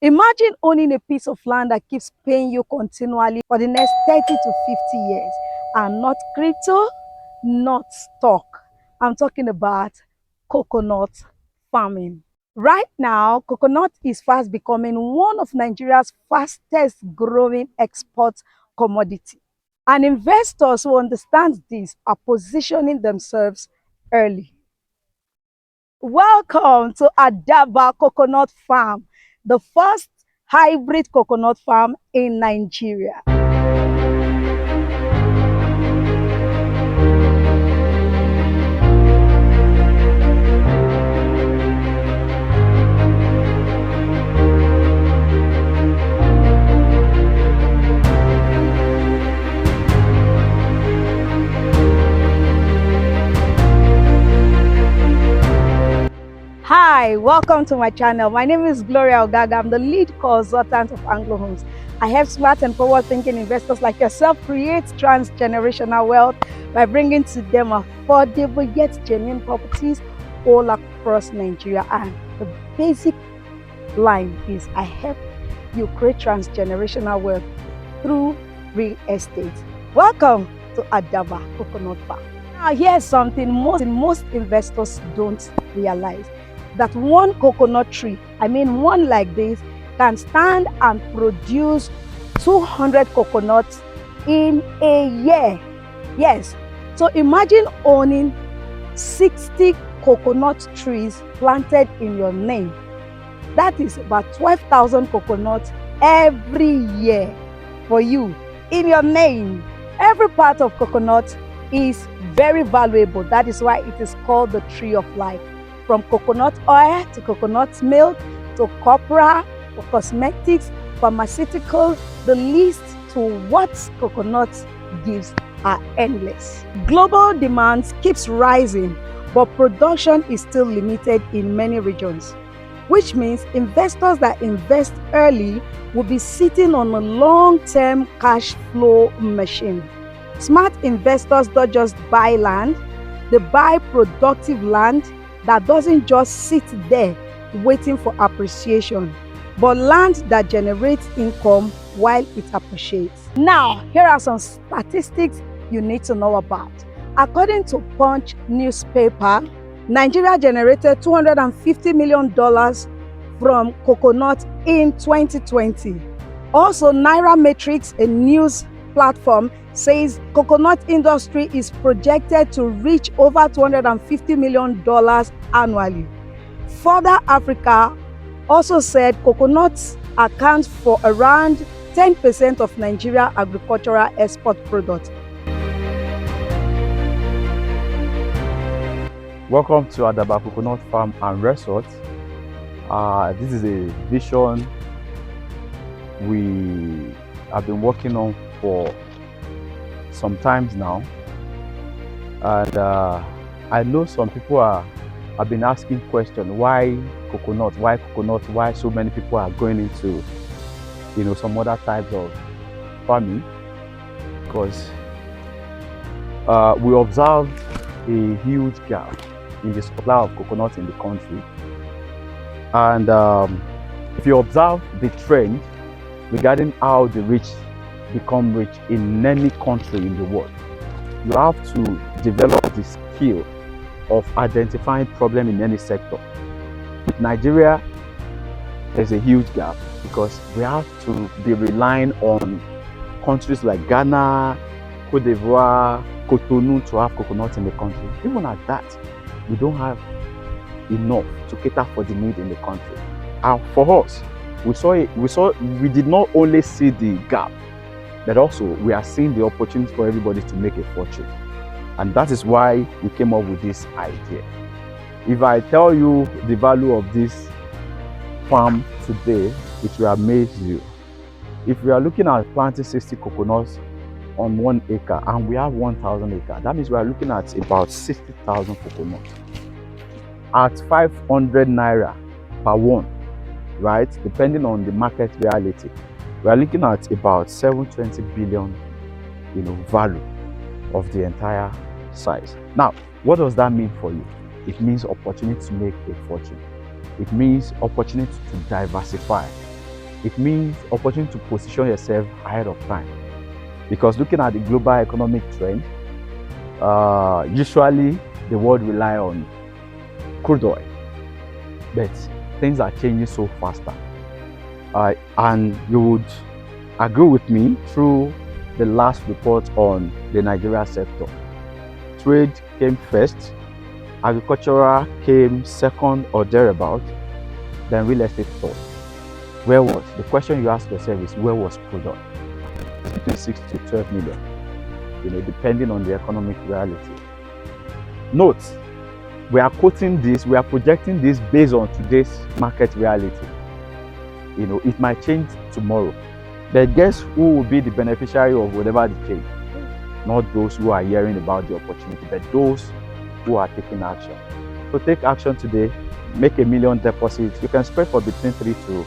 Imagine owning a piece of land that keeps paying you continually for the next 30 to 50 years, and not crypto, not stock. I'm talking about coconut farming. Right now, coconut is fast becoming one of Nigeria's fastest growing export commodity. And investors who understand this are positioning themselves early. Welcome to Adaba Coconut Farm, the first hybrid coconut farm in Nigeria. Hi, welcome to my channel. My name is Gloria Ogaga. I'm the lead consultant of Anglo Homes. I help smart and forward-thinking investors like yourself create transgenerational wealth by bringing to them affordable yet genuine properties all across Nigeria. And the basic line is I help you create transgenerational wealth through real estate. Welcome to Adaba Coconut Farm. Now, here's something most investors don't realize, that one coconut tree, one like this, can stand and produce 200 coconuts in a year. Yes, so imagine owning 60 coconut trees planted in your name. That is about 12,000 coconuts every year for you in your name. Every part of coconut is very valuable. That is why it is called the tree of life. From coconut oil to coconut milk to copra, to cosmetics, pharmaceuticals, the list to what coconut gives are endless. Global demand keeps rising, but production is still limited in many regions, which means investors that invest early will be sitting on a long-term cash flow machine. Smart investors don't just buy land, they buy productive land that doesn't just sit there waiting for appreciation, but land that generates income while it appreciates. Now, here are some statistics you need to know about. According to Punch newspaper, Nigeria generated $250 million from coconut in 2020. Also, Naira Matrix, a news platform, says coconut industry is projected to reach over $250 million annually. Further, Africa also said coconuts account for around 10% of Nigeria agricultural export products. Welcome to Adaba Coconut Farm and Resort. This is a vision we have been working on for some times now, and I know some people have been asking questions: why coconut, why so many people are going into some other types of farming? Because we observed a huge gap in the supply of coconut in the country, and if you observe the trend regarding how the rich become rich in any country in the world, you have to develop the skill of identifying problem in any sector. With Nigeria, there's a huge gap because we have to be relying on countries like Ghana, Cote d'Ivoire, Cotonou to have coconut in the country. Even at that, we don't have enough to cater for the need in the country. And for us, we did not only see the gap, but also we are seeing the opportunity for everybody to make a fortune. And that is why we came up with this idea. If I tell you the value of this farm today, it will amaze you. If we are looking at planting 60 coconuts on 1 acre and we have 1,000 acres, that means we are looking at about 60,000 coconuts at 500 naira per one, right? Depending on the market reality, we are looking at about 720 billion, value of the entire size. Now, what does that mean for you? It means opportunity to make a fortune. It means opportunity to diversify. it means opportunity to position yourself ahead of time. Because looking at the global economic trend, usually the world rely on crude oil, but things are changing so faster. And you would agree with me through the last report on the Nigeria sector. Trade came first, agricultural came second or thereabout, then real estate third. Where was? The question you ask yourself is, where was crude oil? Between 6 to 12 million, depending on the economic reality. Note, we are quoting this, we are projecting this based on today's market reality. It might change tomorrow. But guess who will be the beneficiary of whatever the change? Not those who are hearing about the opportunity, but those who are taking action. So take action today, make $1 million deposits. You can spread for between 3 to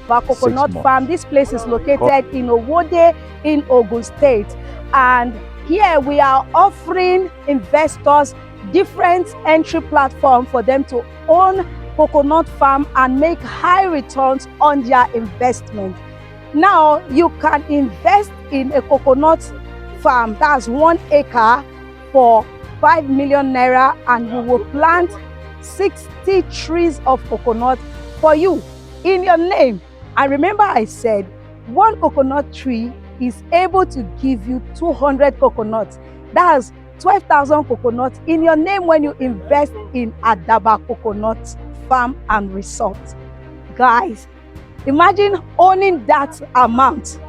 our coconut farm. This place is located in Owode in Ogun State, and here we are offering investors different entry platform for them to own coconut farm and make high returns on their investment. Now you can invest in a coconut farm, that's 1 acre, for 5 million naira, and you will plant 60 trees of coconut for you in your name. And remember, I said 1 coconut tree is able to give you 200 coconuts. That's 12,000 coconuts in your name when you invest in Adaba Coconut Farm and Resort. Guys, imagine owning that amount,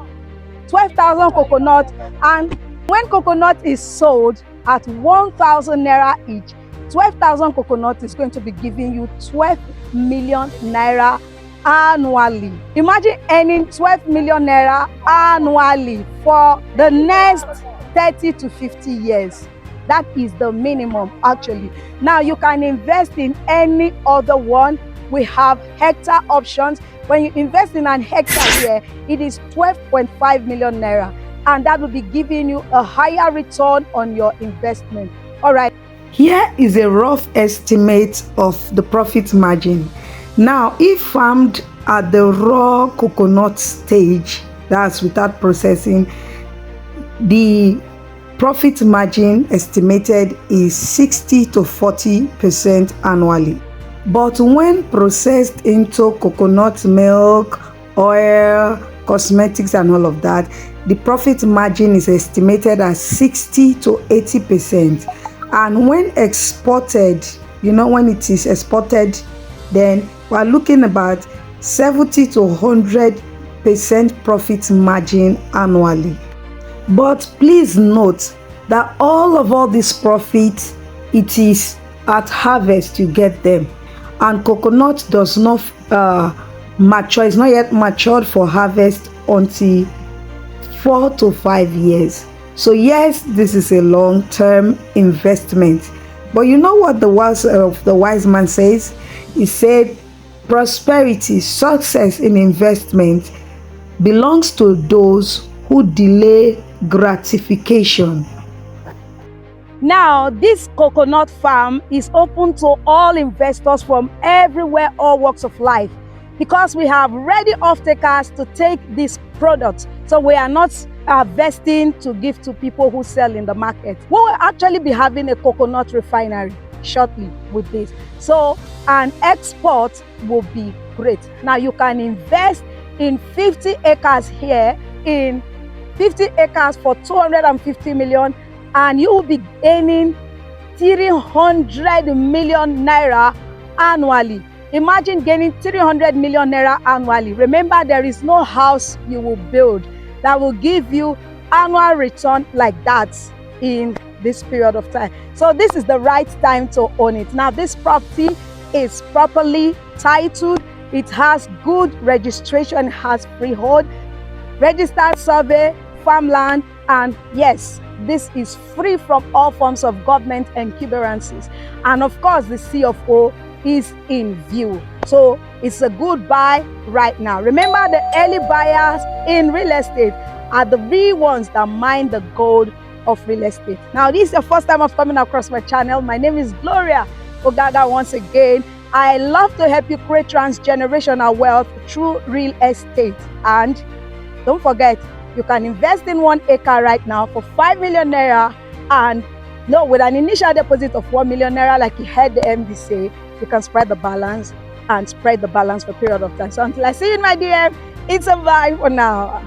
12,000 coconuts, and when coconut is sold at 1,000 naira each, 12,000 coconuts is going to be giving you 12 million naira annually. Imagine earning 12 million naira annually for the next 30 to 50 years. That is the minimum, actually. Now you can invest in any other one. We have hectare options. When you invest in an hectare here, it is 12.5 million naira, and that will be giving you a higher return on your investment. All right. Here is a rough estimate of the profit margin. Now, if farmed at the raw coconut stage, that's without processing, the profit margin estimated is 60 to 40% annually. But when processed into coconut milk, oil, cosmetics and all of that, the profit margin is estimated at 60 to 80%. And when exported, when it is exported, then we're looking about 70 to 100% profit margin annually. But please note that all this profit, it is at harvest you get them, and coconut does not mature, it's not yet matured for harvest until 4 to 5 years. So yes, this is a long-term investment. But you know what the wise man says? He said, prosperity, success in investment belongs to those who delay gratification. Now, this coconut farm is open to all investors from everywhere, all walks of life, because we have ready off-takers to take these products. So we are not vesting to give to people who sell in the market. We will actually be having a coconut refinery shortly with this. So an export will be great. Now you can invest in 50 acres here, in 50 acres for 250 million, and you will be gaining 300 million naira annually. Imagine gaining 300 million naira annually. Remember, there is no house you will build that will give you annual return like that in this period of time. So this is the right time to own it. Now, this property is properly titled. It has good registration, has freehold, registered survey, farmland, and yes, this is free from all forms of government encumbrances. And of course, the C of O is in view. So it's a good buy right now. Remember, the early buyers in real estate are the real ones that mine the gold of real estate. Now, this is the first time of coming across my channel. My name is Gloria Ogaga once again. I love to help you create transgenerational wealth through real estate. And don't forget, you can invest in 1 acre right now for 5 million naira, and no, with an initial deposit of 1 million naira, like you heard the MD say, you can spread the balance for a period of time. So until I see you in my DM, it's a bye for now.